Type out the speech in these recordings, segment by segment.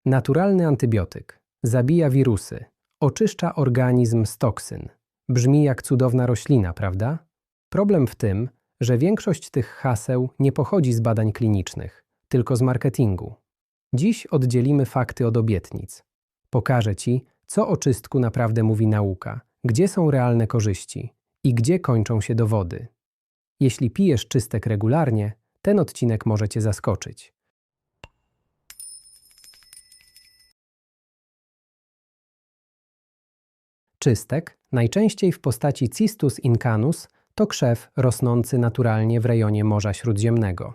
Naturalny antybiotyk. Zabija wirusy. Oczyszcza organizm z toksyn. Brzmi jak cudowna roślina, prawda? Problem w tym, że większość tych haseł nie pochodzi z badań klinicznych, tylko z marketingu. Dziś oddzielimy fakty od obietnic. Pokażę Ci, co o czystku naprawdę mówi nauka, gdzie są realne korzyści i gdzie kończą się dowody. Jeśli pijesz czystek regularnie, ten odcinek może Cię zaskoczyć. Czystek, najczęściej w postaci Cistus incanus, to krzew rosnący naturalnie w rejonie Morza Śródziemnego.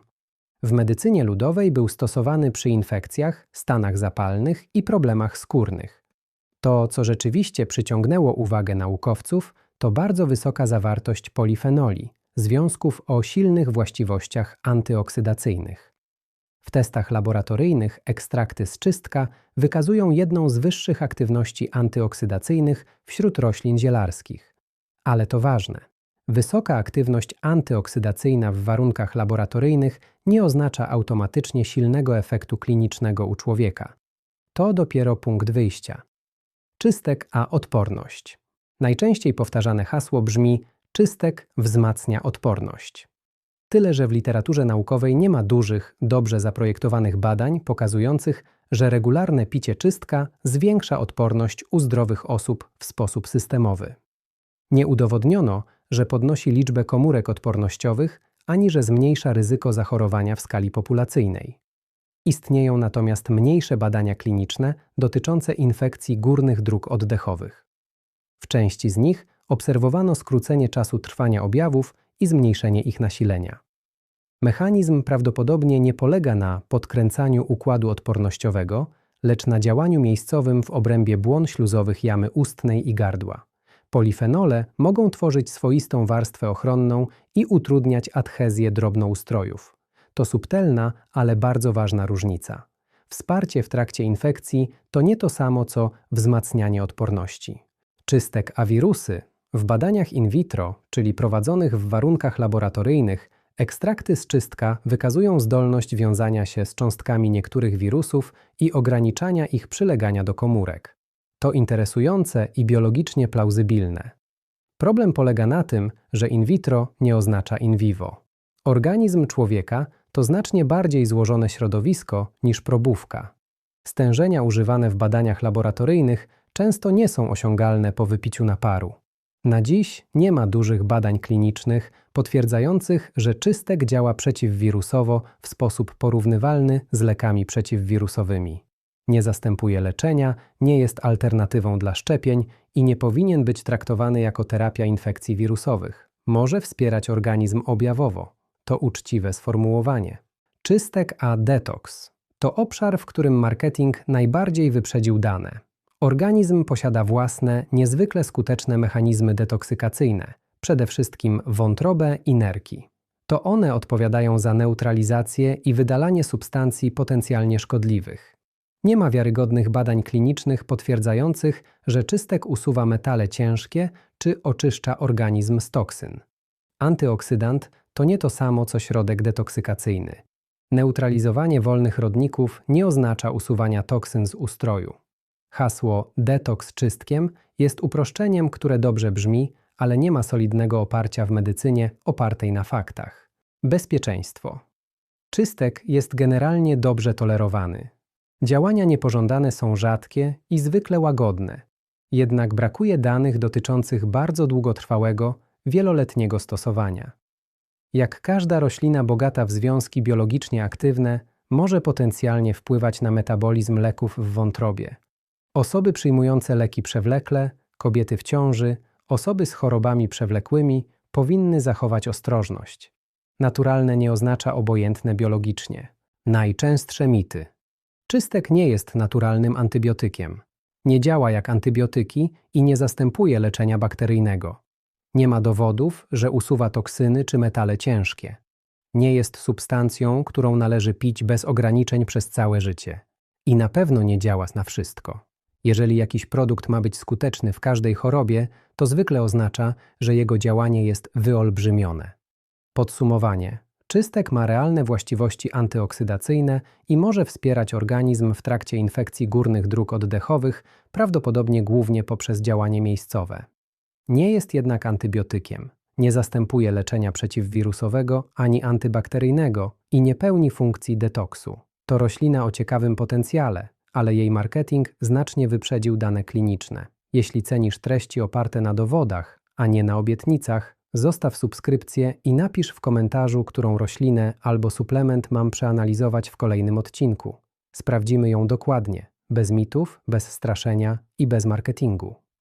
W medycynie ludowej był stosowany przy infekcjach, stanach zapalnych i problemach skórnych. To, co rzeczywiście przyciągnęło uwagę naukowców, to bardzo wysoka zawartość polifenoli, związków o silnych właściwościach antyoksydacyjnych. W testach laboratoryjnych ekstrakty z czystka wykazują jedną z wyższych aktywności antyoksydacyjnych wśród roślin zielarskich. Ale to ważne. Wysoka aktywność antyoksydacyjna w warunkach laboratoryjnych nie oznacza automatycznie silnego efektu klinicznego u człowieka. To dopiero punkt wyjścia. Czystek a odporność. Najczęściej powtarzane hasło brzmi: czystek wzmacnia odporność. Tyle, że w literaturze naukowej nie ma dużych, dobrze zaprojektowanych badań pokazujących, że regularne picie czystka zwiększa odporność u zdrowych osób w sposób systemowy. Nie udowodniono, że podnosi liczbę komórek odpornościowych, ani że zmniejsza ryzyko zachorowania w skali populacyjnej. Istnieją natomiast mniejsze badania kliniczne dotyczące infekcji górnych dróg oddechowych. W części z nich obserwowano skrócenie czasu trwania objawów i zmniejszenie ich nasilenia. Mechanizm prawdopodobnie nie polega na podkręcaniu układu odpornościowego, lecz na działaniu miejscowym w obrębie błon śluzowych jamy ustnej i gardła. Polifenole mogą tworzyć swoistą warstwę ochronną i utrudniać adhezję drobnoustrojów. To subtelna, ale bardzo ważna różnica. Wsparcie w trakcie infekcji to nie to samo, co wzmacnianie odporności. Czystek a wirusy. W badaniach in vitro, czyli prowadzonych w warunkach laboratoryjnych, ekstrakty z czystka wykazują zdolność wiązania się z cząstkami niektórych wirusów i ograniczania ich przylegania do komórek. To interesujące i biologicznie plauzybilne. Problem polega na tym, że in vitro nie oznacza in vivo. Organizm człowieka to znacznie bardziej złożone środowisko niż probówka. Stężenia używane w badaniach laboratoryjnych często nie są osiągalne po wypiciu naparu. Na dziś nie ma dużych badań klinicznych potwierdzających, że czystek działa przeciwwirusowo w sposób porównywalny z lekami przeciwwirusowymi. Nie zastępuje leczenia, nie jest alternatywą dla szczepień i nie powinien być traktowany jako terapia infekcji wirusowych. Może wspierać organizm objawowo. To uczciwe sformułowanie. Czystek a detoks to obszar, w którym marketing najbardziej wyprzedził dane. Organizm posiada własne, niezwykle skuteczne mechanizmy detoksykacyjne, przede wszystkim wątrobę i nerki. To one odpowiadają za neutralizację i wydalanie substancji potencjalnie szkodliwych. Nie ma wiarygodnych badań klinicznych potwierdzających, że czystek usuwa metale ciężkie czy oczyszcza organizm z toksyn. Antyoksydant to nie to samo, co środek detoksykacyjny. Neutralizowanie wolnych rodników nie oznacza usuwania toksyn z ustroju. Hasło detoks czystkiem jest uproszczeniem, które dobrze brzmi, ale nie ma solidnego oparcia w medycynie opartej na faktach. Bezpieczeństwo. Czystek jest generalnie dobrze tolerowany. Działania niepożądane są rzadkie i zwykle łagodne. Jednak brakuje danych dotyczących bardzo długotrwałego, wieloletniego stosowania. Jak każda roślina bogata w związki biologicznie aktywne, może potencjalnie wpływać na metabolizm leków w wątrobie. Osoby przyjmujące leki przewlekle, kobiety w ciąży, osoby z chorobami przewlekłymi powinny zachować ostrożność. Naturalne nie oznacza obojętne biologicznie. Najczęstsze mity. Czystek nie jest naturalnym antybiotykiem. Nie działa jak antybiotyki i nie zastępuje leczenia bakteryjnego. Nie ma dowodów, że usuwa toksyny czy metale ciężkie. Nie jest substancją, którą należy pić bez ograniczeń przez całe życie. I na pewno nie działa na wszystko. Jeżeli jakiś produkt ma być skuteczny w każdej chorobie, to zwykle oznacza, że jego działanie jest wyolbrzymione. Podsumowanie. Czystek ma realne właściwości antyoksydacyjne i może wspierać organizm w trakcie infekcji górnych dróg oddechowych, prawdopodobnie głównie poprzez działanie miejscowe. Nie jest jednak antybiotykiem, nie zastępuje leczenia przeciwwirusowego ani antybakteryjnego i nie pełni funkcji detoksu. To roślina o ciekawym potencjale, ale jej marketing znacznie wyprzedził dane kliniczne. Jeśli cenisz treści oparte na dowodach, a nie na obietnicach, zostaw subskrypcję i napisz w komentarzu, którą roślinę albo suplement mam przeanalizować w kolejnym odcinku. Sprawdzimy ją dokładnie, bez mitów, bez straszenia i bez marketingu.